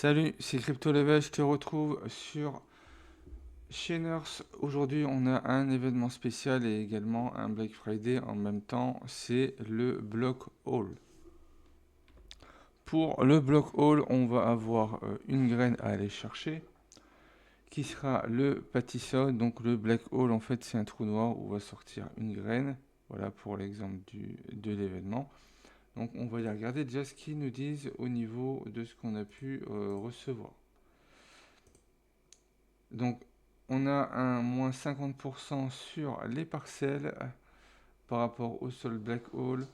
Salut, c'est CryptoLevel, je te retrouve sur Chainers. Aujourd'hui, on a un événement spécial et également un Black Friday en même temps, c'est le Block Haul. Pour le Block Haul, on va avoir une graine à aller chercher qui sera le Pattison. Donc le Black Hole, en fait, c'est un trou noir où va sortir une graine. Voilà pour l'exemple de l'événement. Donc on va aller regarder déjà ce qu'ils nous disent au niveau de ce qu'on a pu recevoir. Donc, on a un moins 50% sur les parcelles par rapport au sol black hole,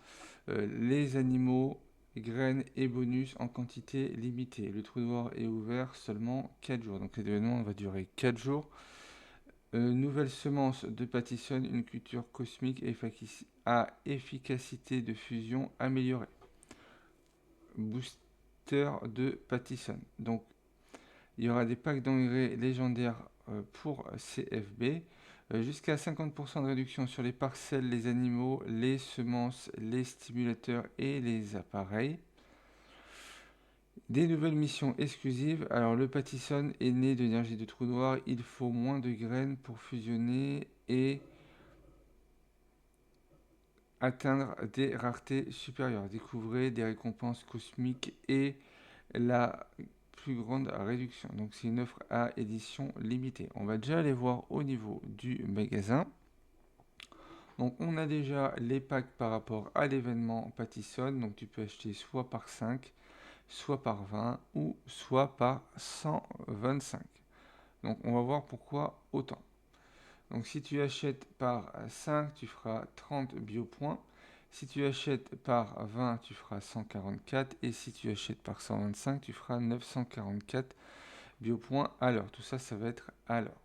les animaux, graines et bonus en quantité limitée. Le trou noir est ouvert seulement 4 jours. Donc, l'événement va durer 4 jours. Nouvelle semence de Pattison, une culture cosmique à efficacité de fusion améliorée. Booster de Pattison. Donc, il y aura des packs d'engrais légendaires pour CFB. Jusqu'à 50% de réduction sur les parcelles, les animaux, les semences, les stimulateurs et les appareils. Des nouvelles missions exclusives. Alors le Pattison est né de l'énergie de trou noir. Il faut moins de graines pour fusionner et atteindre des raretés supérieures. Découvrez des récompenses cosmiques et la plus grande réduction. Donc c'est une offre à édition limitée. On va déjà aller voir au niveau du magasin. Donc on a déjà les packs par rapport à l'événement Pattison. Donc tu peux acheter soit par 5, soit par 20 ou soit par 125. Donc on va voir pourquoi autant. Donc si tu achètes par 5, tu feras 30 biopoints. Si tu achètes par 20, tu feras 144. Et si tu achètes par 125, tu feras 944 biopoints à l'heure. Tout ça, ça va être à l'heure.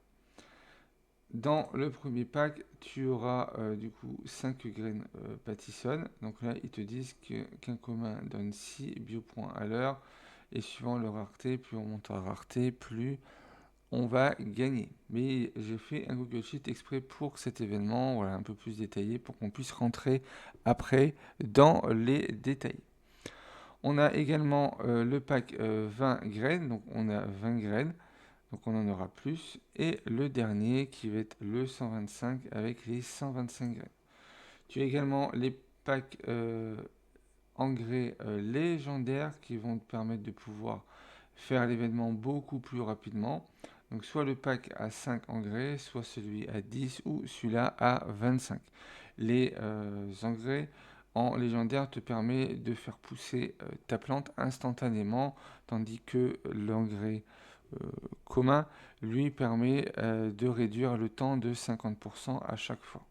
Dans le premier pack, tu auras du coup 5 graines Pattison. Donc là, ils te disent qu'un commun donne 6 biopoints à l'heure. Et suivant leur rareté, plus on monte en rareté, plus on va gagner. Mais j'ai fait un Google Sheet exprès pour cet événement, voilà, un peu plus détaillé, pour qu'on puisse rentrer après dans les détails. On a également le pack 20 graines, donc on a 20 graines, donc on en aura plus. Et le dernier qui va être le 125 avec les 125 graines. Tu as également les packs engrais légendaires qui vont te permettre de pouvoir faire l'événement beaucoup plus rapidement. Donc soit le pack à 5 engrais, soit celui à 10 ou celui-là à 25. Les engrais en légendaire te permet de faire pousser ta plante instantanément, tandis que l'engrais commun lui permet de réduire le temps de 50% à chaque fois.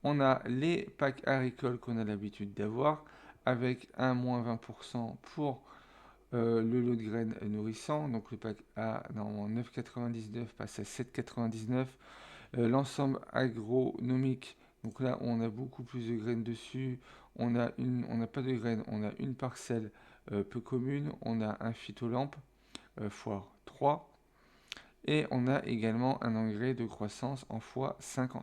On a les packs agricoles qu'on a l'habitude d'avoir avec un moins 20% pour le lot de graines nourrissant. Donc le pack A normalement 9,99 passe à 7,99. L'ensemble agronomique, donc là on a beaucoup plus de graines dessus. On n'a pas de graines, on a une parcelle peu commune. On a un phytolampe x3. Et on a également un engrais de croissance en x50.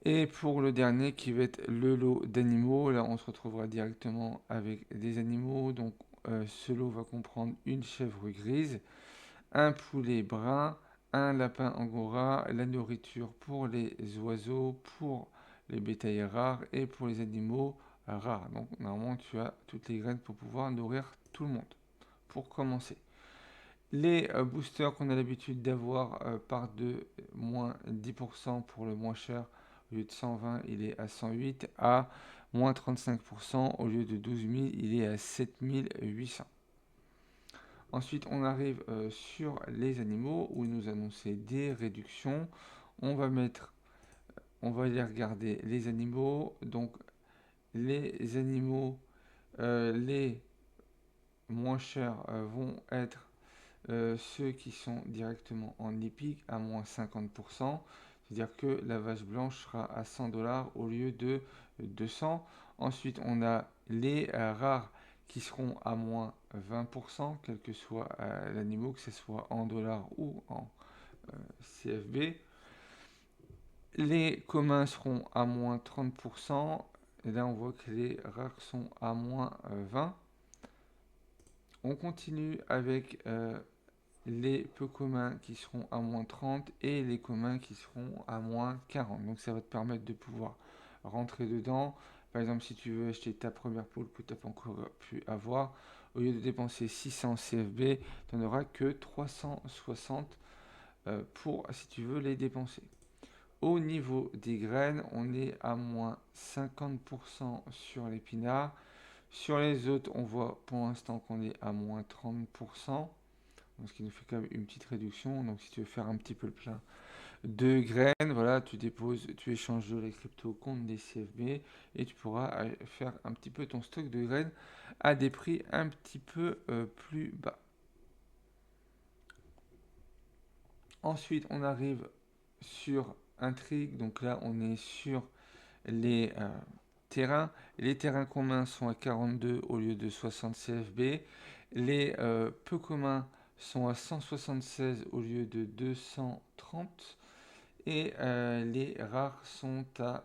Et pour le dernier qui va être le lot d'animaux, là on se retrouvera directement avec des animaux. Donc ce lot va comprendre une chèvre grise, un poulet brun, un lapin angora, la nourriture pour les oiseaux, pour les bétails rares et pour les animaux rares. Donc normalement tu as toutes les graines pour pouvoir nourrir tout le monde. Pour commencer. Les boosters qu'on a l'habitude d'avoir par de moins 10% pour le moins cher. Au lieu de 120, il est à 108. À moins 35%, au lieu de 12 000, il est à 7 800. Ensuite, on arrive sur les animaux où ils nous annonçaient des réductions. On va aller regarder les animaux. Donc, les animaux les moins chers vont être ceux qui sont directement en épique à moins 50%, c'est-à-dire que la vache blanche sera à 100 dollars au lieu de 200. Ensuite, on a les rares qui seront à moins 20%, quel que soit l'animal, que ce soit en dollars ou en CFB. Les communs seront à moins 30%. Et là, on voit que les rares sont à moins 20%. On continue avec les peu communs qui seront à moins 30 et les communs qui seront à moins 40. Donc ça va te permettre de pouvoir rentrer dedans. Par exemple, si tu veux acheter ta première poule que tu n'as pas encore pu avoir, au lieu de dépenser 600 CFB, tu n'en auras que 360 pour, si tu veux, les dépenser. Au niveau des graines, on est à moins 50% sur l'épinard. Sur les autres, on voit pour l'instant qu'on est à moins 30%. Donc, ce qui nous fait quand même une petite réduction. Donc si tu veux faire un petit peu le plein de graines, voilà, tu déposes, tu échanges les cryptos contre des CFB et tu pourras faire un petit peu ton stock de graines à des prix un petit peu plus bas. Ensuite, on arrive sur Intrigue. Donc là, on est sur les terrains. Les terrains communs sont à 42 au lieu de 60 CFB. Les peu communs sont à 176 au lieu de 230. Et les rares sont à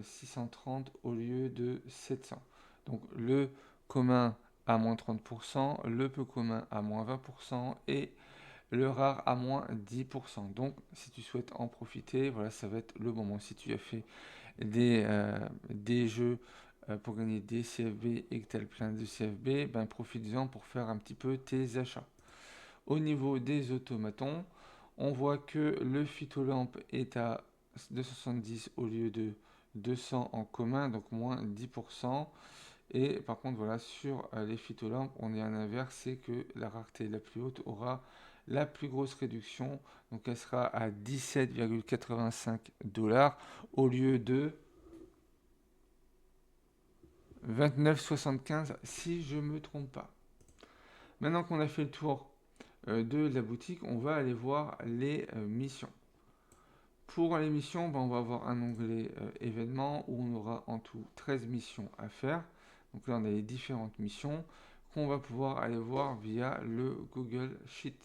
630 au lieu de 700. Donc le commun à moins 30%, le peu commun à moins 20% et le rare à moins 10%. Donc si tu souhaites en profiter, voilà, ça va être le moment. Si tu as fait des jeux pour gagner des CFB et que tu as le plein de CFB, ben profite-en pour faire un petit peu tes achats. Au niveau des automatons, on voit que le phytolampe est à 270 au lieu de 200 en commun, donc moins 10%. Et par contre, voilà, sur les phytolampes, on est à l'inverse, c'est que la rareté la plus haute aura la plus grosse réduction. Donc elle sera à 17,85 $ au lieu de 29,75 si je ne me trompe pas. Maintenant qu'on a fait le tour de la boutique, on va aller voir les missions. Pour les missions, ben, on va avoir un onglet événements où on aura en tout 13 missions à faire. Donc là, on a les différentes missions qu'on va pouvoir aller voir via le Google Sheet.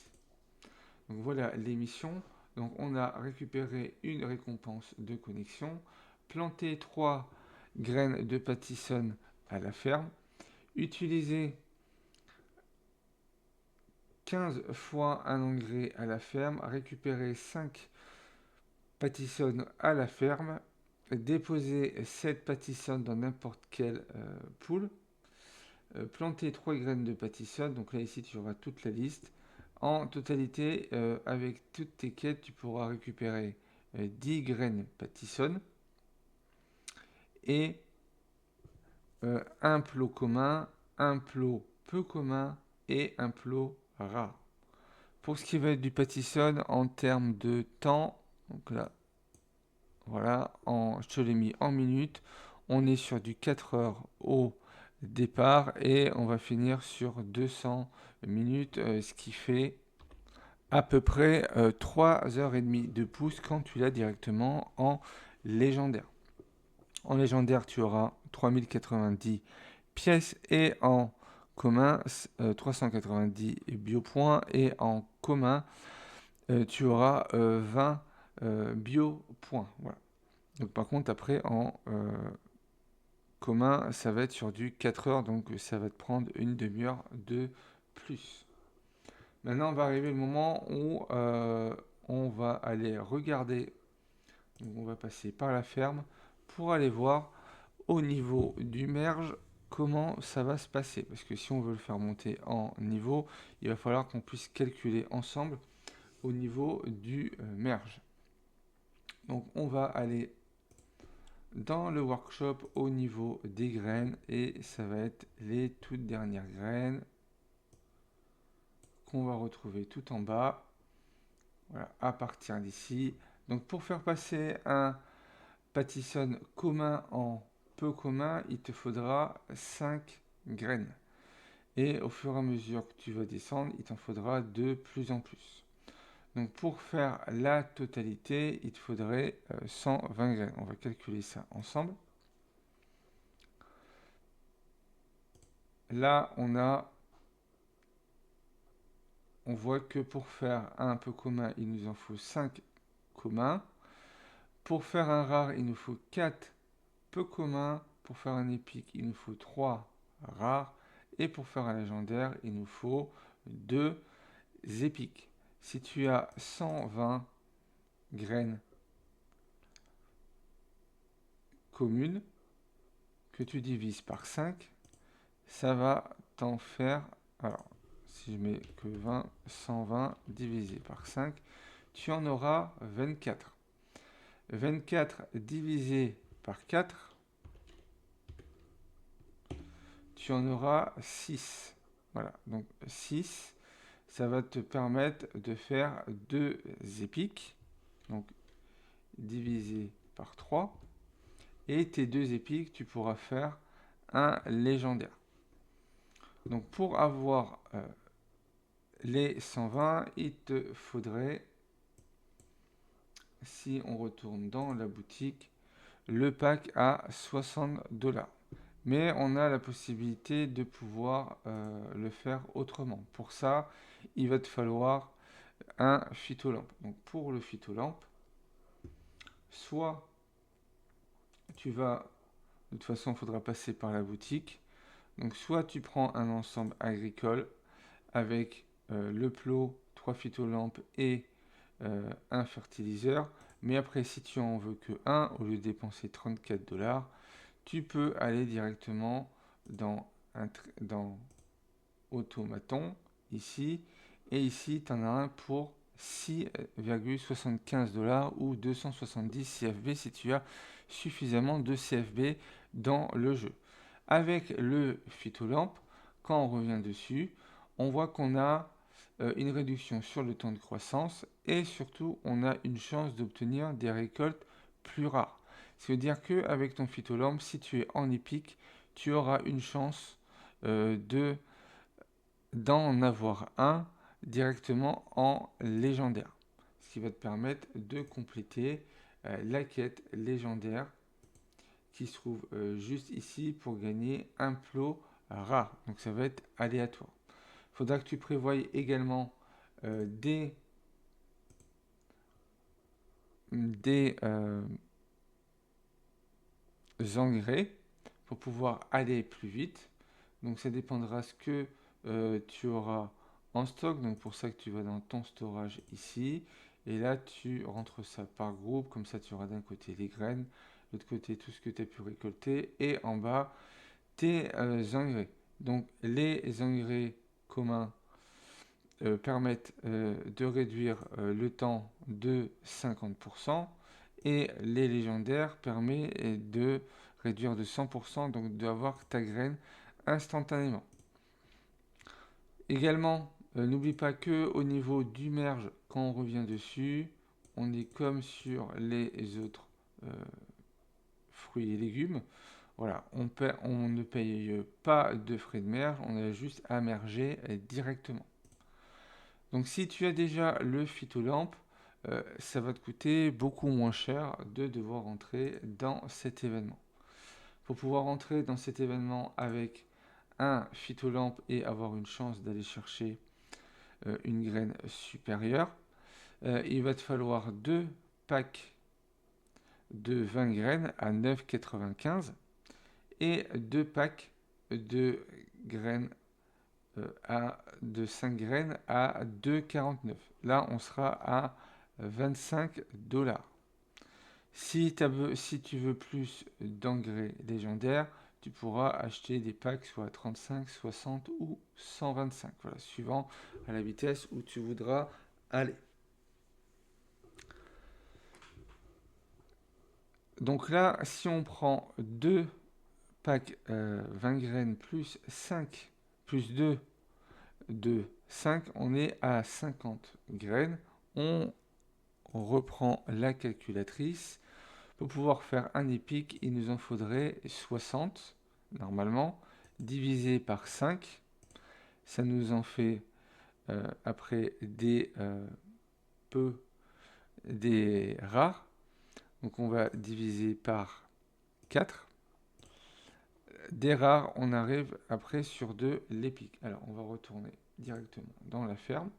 Donc voilà les missions. Donc on a récupéré une récompense de connexion, planter 3 graines de Pattison à la ferme, utiliser 15 fois un engrais à la ferme, récupérer 5 Pattison à la ferme, déposer 7 Pattison dans n'importe quelle poule, planter 3 graines de Pattison, donc là ici tu auras toute la liste. En totalité, avec toutes tes quêtes, tu pourras récupérer 10 graines Pattison et un plot commun, un plot peu commun et un plot rare. Pour ce qui va être du Pattison en termes de temps, donc là, voilà, je te l'ai mis en minutes. On est sur du 4 heures au départ et on va finir sur 200 minutes, ce qui fait à peu près 3h30 de pouce quand tu l'as directement en légendaire. En légendaire, tu auras 3090 pièces et en commun 390 biopoints et en commun tu auras 20 biopoints. Voilà. Donc par contre après en commun ça va être sur du 4 heures, donc ça va te prendre une demi-heure de plus. Maintenant va arriver le moment où on va aller regarder, donc on va passer par la ferme pour aller voir au niveau du merge comment ça va se passer. Parce que si on veut le faire monter en niveau, il va falloir qu'on puisse calculer ensemble au niveau du merge. Donc on va aller dans le workshop au niveau des graines et ça va être les toutes dernières graines qu'on va retrouver tout en bas. Voilà, à partir d'ici. Donc pour faire passer un Pattison commun en peu commun, il te faudra 5 graines. Et au fur et à mesure que tu vas descendre, il t'en faudra de plus en plus. Donc pour faire la totalité, il te faudrait 120 graines. On va calculer ça ensemble. Là, on voit que pour faire un peu commun, il nous en faut 5 communs. Pour faire un rare, il nous faut 4 peu communs. Pour faire un épique, il nous faut 3 rares. Et pour faire un légendaire, il nous faut 2 épiques. Si tu as 120 graines communes que tu divises par 5, ça va t'en faire... Alors, si je mets que 20, 120 divisé par 5, tu en auras 24. 24 divisé par 4, tu en auras 6. Voilà, donc 6, ça va te permettre de faire 2 épiques, donc divisé par 3. Et tes 2 épiques, tu pourras faire un légendaire. Donc pour avoir les 120, il te faudrait, si on retourne dans la boutique, le pack à 60 $. Mais on a la possibilité de pouvoir le faire autrement. Pour ça, il va te falloir un phytolampe. Donc pour le phytolampe, soit tu vas, de toute façon, il faudra passer par la boutique. Donc soit tu prends un ensemble agricole avec le plot, 3 phytolampes et un fertiliseur. Mais après, si tu en veux que un, au lieu de dépenser 34 $, tu peux aller directement dans Automaton, ici. Et ici, tu en as un pour 6,75 $ ou 270 CFB si tu as suffisamment de CFB dans le jeu. Avec le phytolampe, quand on revient dessus, on voit qu'on a une réduction sur le temps de croissance et surtout on a une chance d'obtenir des récoltes plus rares. Ça veut dire qu'avec ton phytolampe, si tu es en épique, tu auras une chance d'en avoir un directement en légendaire. Ce qui va te permettre de compléter la quête légendaire qui se trouve juste ici pour gagner un plot rare. Donc ça va être aléatoire. Il faudra que tu prévoies également des engrais pour pouvoir aller plus vite. Donc ça dépendra ce que tu auras en stock. Donc pour ça que tu vas dans ton storage ici. Et là tu rentres ça par groupe. Comme ça tu auras d'un côté les graines, de l'autre côté tout ce que tu as pu récolter. Et en bas tes engrais. Donc les engrais communs permettent de réduire le temps de 50%. Et les légendaires permettent de réduire de 100%, donc d'avoir ta graine instantanément. Également, n'oublie pas que au niveau du merge, quand on revient dessus, on est comme sur les autres fruits et légumes. Voilà, on ne paye pas de frais de merge, on a juste à merger directement. Donc si tu as déjà le phytolampe, ça va te coûter beaucoup moins cher de devoir entrer dans cet événement. Pour pouvoir entrer dans cet événement avec un phytolampe et avoir une chance d'aller chercher une graine supérieure, il va te falloir 2 packs de 20 graines à 9,95 et 2 packs de graines de 5 graines à 2,49. Là, on sera à 25 $. Si tu veux plus d'engrais légendaires, tu pourras acheter des packs soit 35, 60 ou 125. Voilà, suivant à la vitesse où tu voudras aller. Donc là, si on prend 2 packs 20 graines plus 5 plus 2 de 5, on est à 50 graines. On reprend la calculatrice. Pour pouvoir faire un épique, il nous en faudrait 60 normalement, divisé par 5. Ça nous en fait après des rares. Donc on va diviser par 4. Des rares, on arrive après sur de l'épique. Alors on va retourner directement dans la ferme.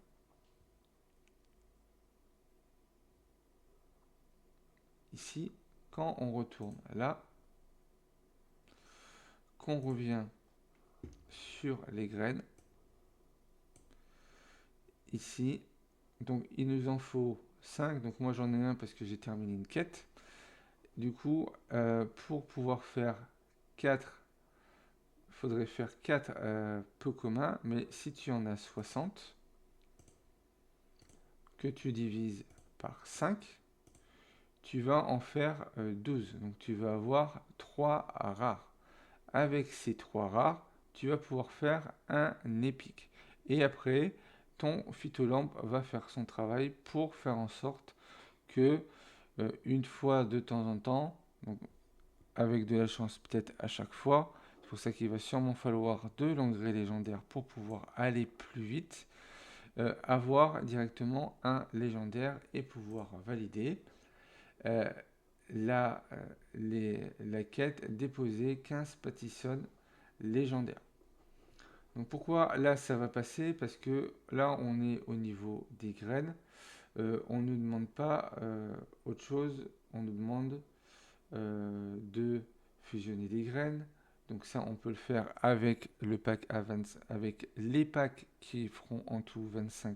Ici, quand on retourne là, qu'on revient sur les graines. Ici. Donc il nous en faut 5. Donc moi j'en ai un parce que j'ai terminé une quête. Du coup, pour pouvoir faire 4, il faudrait faire 4 peu communs. Mais si tu en as 60, que tu divises par 5, tu vas en faire 12. Donc tu vas avoir 3 rares. Avec ces 3 rares, tu vas pouvoir faire un épique. Et après, ton phytolampe va faire son travail pour faire en sorte que une fois de temps en temps, donc avec de la chance peut-être à chaque fois, c'est pour ça qu'il va sûrement falloir de l'engrais légendaire pour pouvoir aller plus vite, avoir directement un légendaire et pouvoir valider euh, la quête déposer 15 Pattison légendaires. Donc pourquoi là ça va passer? Parce que là on est au niveau des graines. On ne nous demande pas autre chose, on nous demande de fusionner des graines. Donc ça, on peut le faire avec le pack avec les packs qui feront en tout 25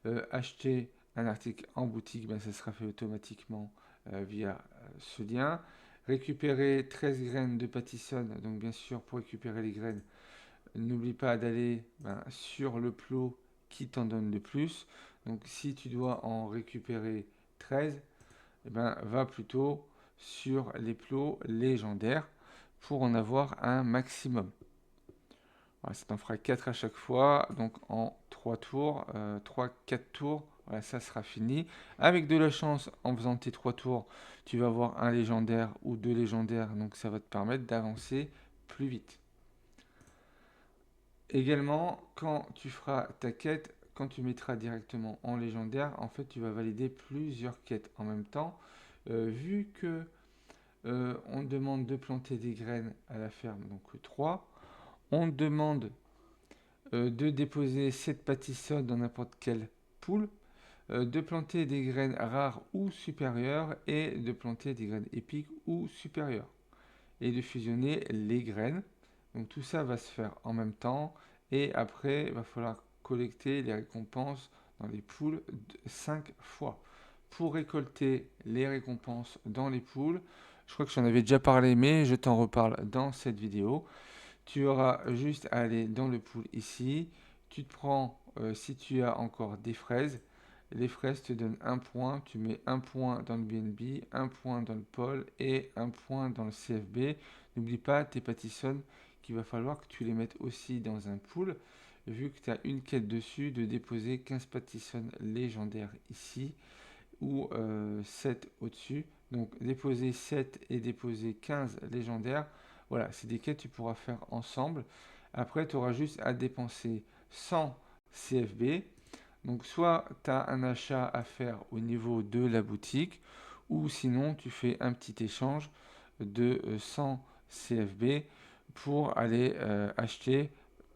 $. Acheter un article en boutique, ben, ça sera fait automatiquement via ce lien. Récupérer 13 graines de Pattison. Donc bien sûr, pour récupérer les graines, n'oublie pas d'aller sur le plot qui t'en donne le plus. Donc si tu dois en récupérer 13, eh ben, va plutôt sur les plots légendaires pour en avoir un maximum. Voilà, ça t'en fera 4 à chaque fois, donc en 3 tours, 3-4 tours, voilà, ça sera fini. Avec de la chance, en faisant tes 3 tours, tu vas avoir un légendaire ou 2 légendaires, donc ça va te permettre d'avancer plus vite. Également, quand tu feras ta quête, quand tu mettras directement en légendaire, en fait, tu vas valider plusieurs quêtes en même temps. Vu que on demande de planter des graines à la ferme, donc 3. On demande de déposer 7 pâtissons dans n'importe quelle poule, de planter des graines rares ou supérieures et de planter des graines épiques ou supérieures. Et de fusionner les graines. Donc tout ça va se faire en même temps. Et après, il va falloir collecter les récompenses dans les poules 5 fois. Pour récolter les récompenses dans les poules, je crois que j'en avais déjà parlé, mais je t'en reparle dans cette vidéo. Tu auras juste à aller dans le pool ici. Tu te prends, si tu as encore des fraises, les fraises te donnent un point. Tu mets un point dans le BNB, un point dans le pôle et un point dans le CFB. N'oublie pas tes pâtissonnes qu'il va falloir que tu les mettes aussi dans un pool. Vu que tu as une quête dessus, de déposer 15 pâtissonnes légendaires ici ou 7 au-dessus. Donc déposer 7 et déposer 15 légendaires. Voilà, c'est des quêtes que tu pourras faire ensemble. Après, tu auras juste à dépenser 100 CFB. Donc soit tu as un achat à faire au niveau de la boutique, ou sinon tu fais un petit échange de 100 CFB pour aller acheter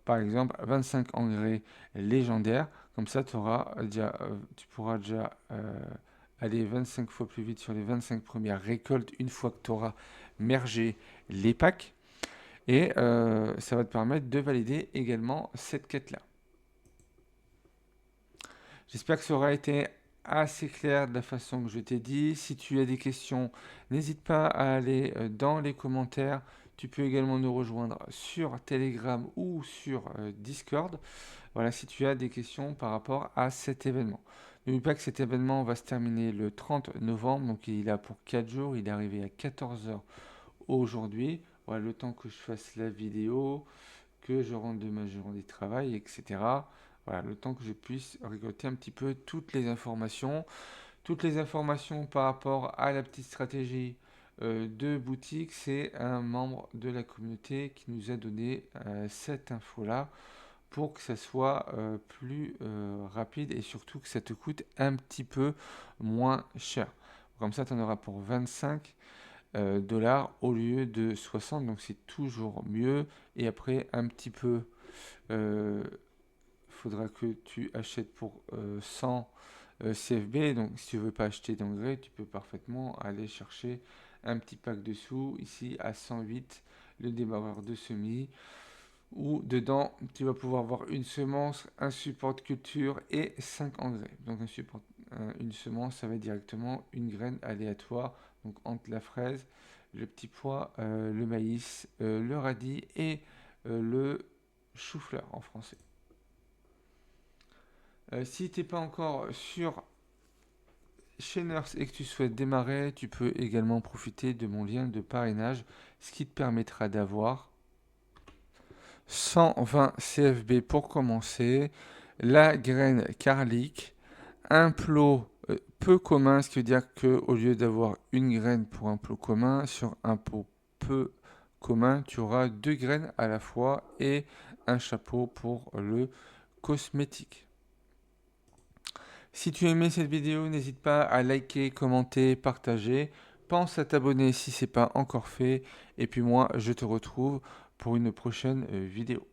par exemple 25 engrais légendaires. Comme ça, tu pourras déjà aller 25 fois plus vite sur les 25 premières récoltes une fois que tu auras mergé les packs. Et ça va te permettre de valider également cette quête-là. J'espère que ça aura été assez clair de la façon que je t'ai dit. Si tu as des questions, n'hésite pas à aller dans les commentaires. Tu peux également nous rejoindre sur Telegram ou sur Discord. Voilà, si tu as des questions par rapport à cet événement. N'oublie pas que cet événement va se terminer le 30 novembre, donc il est là pour 4 jours. Il est arrivé à 14 h aujourd'hui. Voilà, le temps que je fasse la vidéo, que je rentre de ma journée de travail, etc. Voilà, le temps que je puisse récolter un petit peu toutes les informations par rapport à la petite stratégie de boutique. C'est un membre de la communauté qui nous a donné cette info-là pour que ça soit plus rapide et surtout que ça te coûte un petit peu moins cher. Comme ça, tu en auras pour 25 dollars au lieu de 60, donc c'est toujours mieux. Et après, un petit peu, faudra que tu achètes pour 100 CFB. Donc, si tu veux pas acheter d'engrais, tu peux parfaitement aller chercher un petit pack dessous, ici à 108, le débarreur de semis. où dedans, tu vas pouvoir avoir une semence, un support de culture et 5 engrais. Donc une semence, ça va être directement une graine aléatoire, donc entre la fraise, le petit pois, le maïs, le radis et le chou-fleur en français. Si tu n'es pas encore sur chez Nurse et que tu souhaites démarrer, tu peux également profiter de mon lien de parrainage, ce qui te permettra d'avoir 120 CFB pour commencer, la graine carlique, un plot peu commun, ce qui veut dire qu'au lieu d'avoir une graine pour un plot commun, sur un pot peu commun, tu auras deux graines à la fois et un chapeau pour le cosmétique. Si tu as aimé cette vidéo, n'hésite pas à liker, commenter, partager. Pense à t'abonner si ce n'est pas encore fait. Et puis moi, je te retrouve pour une prochaine vidéo.